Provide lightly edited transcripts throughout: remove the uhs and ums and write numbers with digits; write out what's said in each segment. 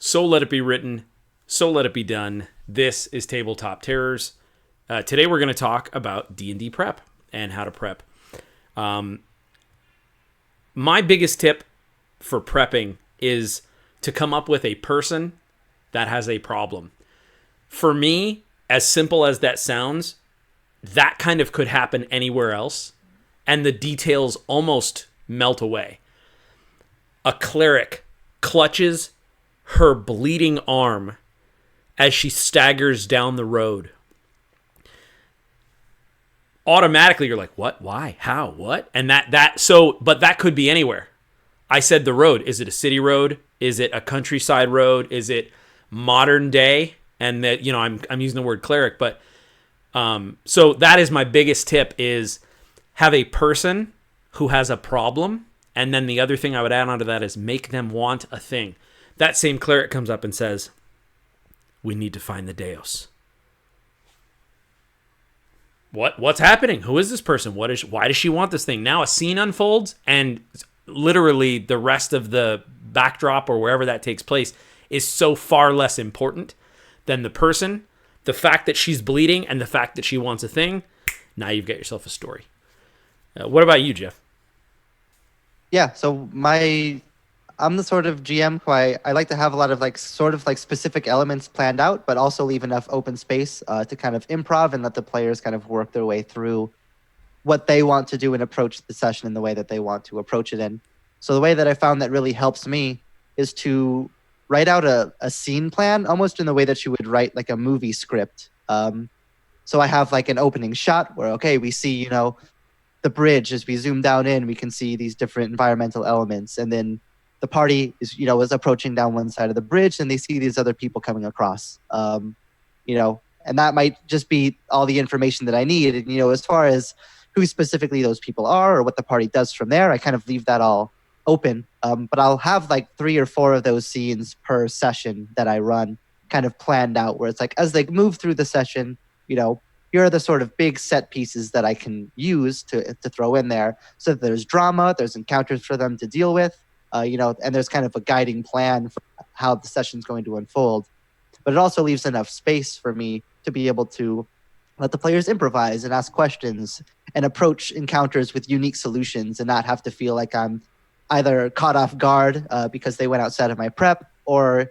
So let it be written. So let it be done. This is Tabletop Terrors. Today we're going to talk about D&D prep and how to prep. My biggest tip for prepping is to come up with a person that has a problem. For me, as simple as that sounds, that kind of could happen anywhere else, and the details almost melt away. A cleric clutches her bleeding arm as she staggers down the road. Automatically, you're like, what? Why? How? What? And but that could be anywhere. I said the road. Is it a city road? Is it a countryside road? Is it modern day? And that, I'm using the word cleric, but so that is my biggest tip: is have a person who has a problem, and then the other thing I would add onto that is make them want a thing. That same cleric comes up and says, "We need to find the Deus." What's happening? Who is this person? Why does she want this thing? Now a scene unfolds, and literally the rest of the backdrop or wherever that takes place is so far less important than the person, the fact that she's bleeding, and the fact that she wants a thing. Now you've got yourself a story. What about you, Jeff? Yeah, so I'm the sort of GM who I like to have a lot of specific elements planned out, but also leave enough open space to kind of improv and let the players kind of work their way through what they want to do and approach the session in the way that they want to approach it in. So the way that I found that really helps me is to write out a scene plan, almost in the way that you would write like a movie script. So I have like an opening shot where, okay, we see, the bridge. As we zoom down in, we can see these different environmental elements. And then the party is approaching down one side of the bridge, and they see these other people coming across, and that might just be all the information that I need. And, as far as who specifically those people are or what the party does from there, I kind of leave that all open. But I'll have like 3 or 4 of those scenes per session that I run kind of planned out, where it's like, as they move through the session, here are the sort of big set pieces that I can use to throw in there, so that there's drama, there's encounters for them to deal with, and there's kind of a guiding plan for how the session's going to unfold. But it also leaves enough space for me to be able to let the players improvise and ask questions and approach encounters with unique solutions, and not have to feel like I'm either caught off guard because they went outside of my prep, or,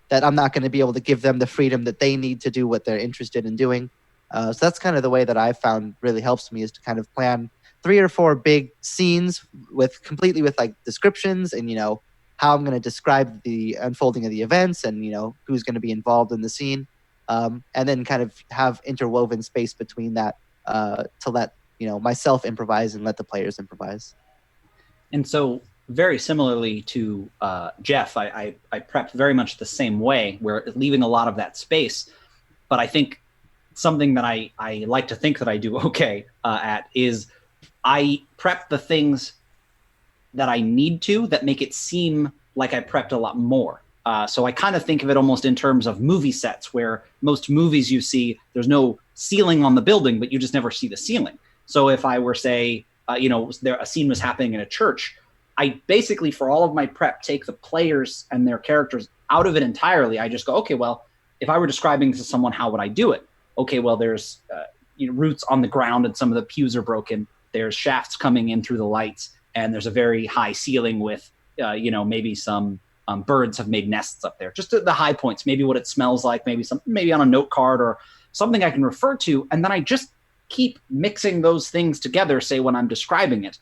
that I'm not going to be able to give them the freedom that they need to do what they're interested in doing. So that's kind of the way that I've found really helps me, is to kind of plan 3 or 4 big scenes completely with like descriptions and, how I'm going to describe the unfolding of the events and, who's going to be involved in the scene. And then kind of have interwoven space between that to let, myself improvise and let the players improvise. And so very similarly to Jeff, I prepped very much the same way, where leaving a lot of that space. But I think something that I like to think that I do okay at is I prep the things that I need to that make it seem like I prepped a lot more. So I kind of think of it almost in terms of movie sets, where most movies you see, there's no ceiling on the building, but you just never see the ceiling. So if I were, say, a scene was happening in a church, I basically, for all of my prep, take the players and their characters out of it entirely. I just go, okay, well, if I were describing to someone, how would I do it? Okay, well, there's roots on the ground and some of the pews are broken. There's shafts coming in through the lights, and there's a very high ceiling with, maybe some birds have made nests up there. Just the high points, maybe what it smells like, maybe on a note card or something I can refer to, and then I just keep mixing those things together, say, when I'm describing it.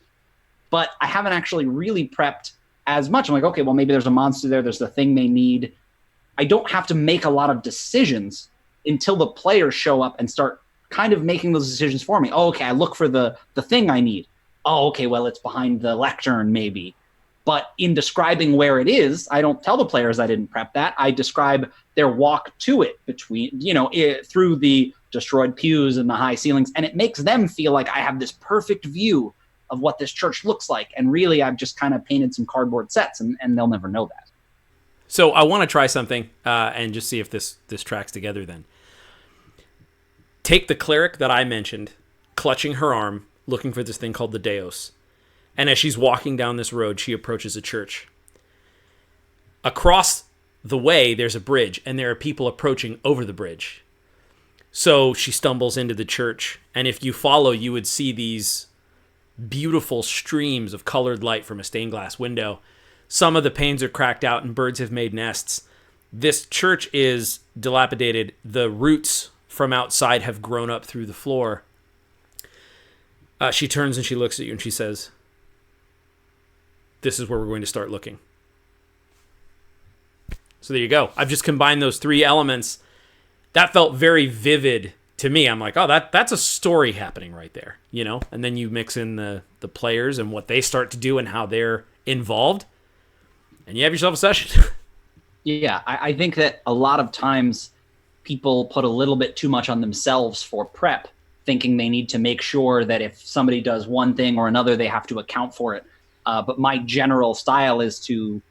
But I haven't actually really prepped as much. I'm like, okay, well, maybe there's a monster there. There's the thing they need. I don't have to make a lot of decisions until the players show up and start kind of making those decisions for me. Oh, okay, I look for the thing I need. Oh, okay, well, it's behind the lectern maybe. But in describing where it is, I don't tell the players I didn't prep that. I describe their walk to it through the destroyed pews and the high ceilings. And it makes them feel like I have this perfect view of what this church looks like. And really, I've just kind of painted some cardboard sets, and they'll never know that. So I want to try something and just see if this tracks together then. Take the cleric that I mentioned, clutching her arm, looking for this thing called the Deus. And as she's walking down this road, she approaches a church. Across the way, there's a bridge, and there are people approaching over the bridge. So she stumbles into the church, and if you follow, you would see these beautiful streams of colored light from a stained glass window. Some of the panes are cracked out, and birds have made nests. This church is dilapidated. The roots from outside have grown up through the floor. She turns and she looks at you, and she says, "This is where we're going to start looking." So there you go. I've just combined those three elements. That felt very vivid to me. I'm like, oh, that's a story happening right there, you know? And then you mix in the players and what they start to do and how they're involved, and you have yourself a session. Yeah, I think that a lot of times people put a little bit too much on themselves for prep, thinking they need to make sure that if somebody does one thing or another, they have to account for it. But my general style is to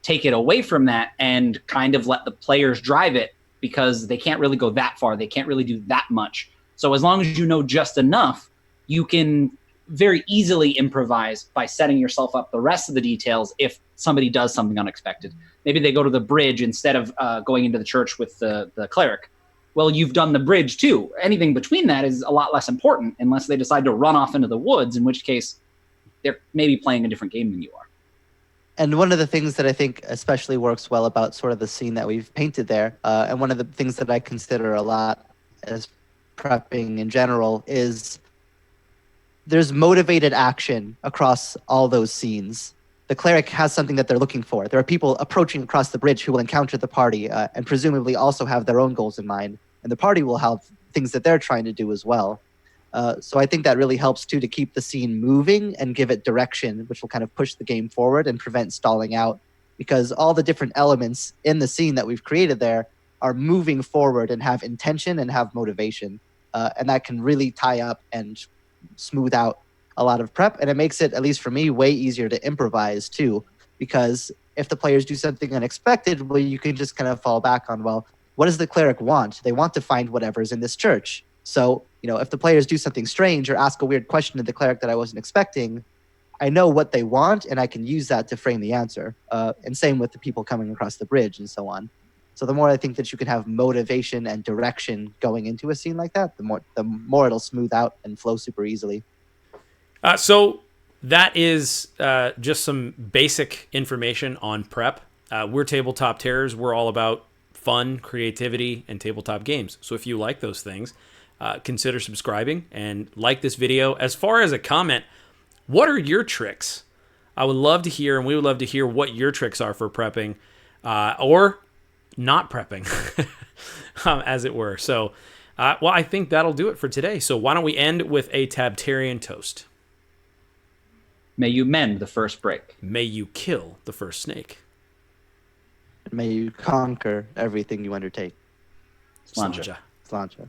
take it away from that and kind of let the players drive it, because they can't really go that far. They can't really do that much. So as long as you know just enough, you can very easily improvise by setting yourself up the rest of the details if somebody does something unexpected. Maybe they go to the bridge instead of going into the church with the cleric. Well, you've done the bridge too. Anything between that is a lot less important unless they decide to run off into the woods, in which case they're maybe playing a different game than you are. And one of the things that I think especially works well about sort of the scene that we've painted there, and one of the things that I consider a lot as prepping in general, is there's motivated action across all those scenes. The cleric has something that they're looking for. There are people approaching across the bridge who will encounter the party and presumably also have their own goals in mind. And the party will have things that they're trying to do as well. So I think that really helps, too, to keep the scene moving and give it direction, which will kind of push the game forward and prevent stalling out. Because all the different elements in the scene that we've created there are moving forward and have intention and have motivation. And that can really tie up and smooth out a lot of prep. And it makes it, at least for me, way easier to improvise, too. Because if the players do something unexpected, well, you can just kind of fall back on, well, what does the cleric want? They want to find whatever's in this church. So, you know, if the players do something strange or ask a weird question to the cleric that I wasn't expecting, I know what they want, and I can use that to frame the answer. And same with the people coming across the bridge and so on. So the more I think that you can have motivation and direction going into a scene like that, the more it'll smooth out and flow super easily. So that is just some basic information on prep. We're Tabletop Terrors. We're all about fun, creativity, and tabletop games. So if you like those things, consider subscribing and like this video. As far as a comment, what are your tricks? I would love to hear, and we would love to hear what your tricks are for prepping or not prepping, as it were. So, well, I think that'll do it for today. So why don't we end with a Tabtarian toast? May you mend the first break. May you kill the first snake. May you conquer everything you undertake. Sláinte. Sláinte.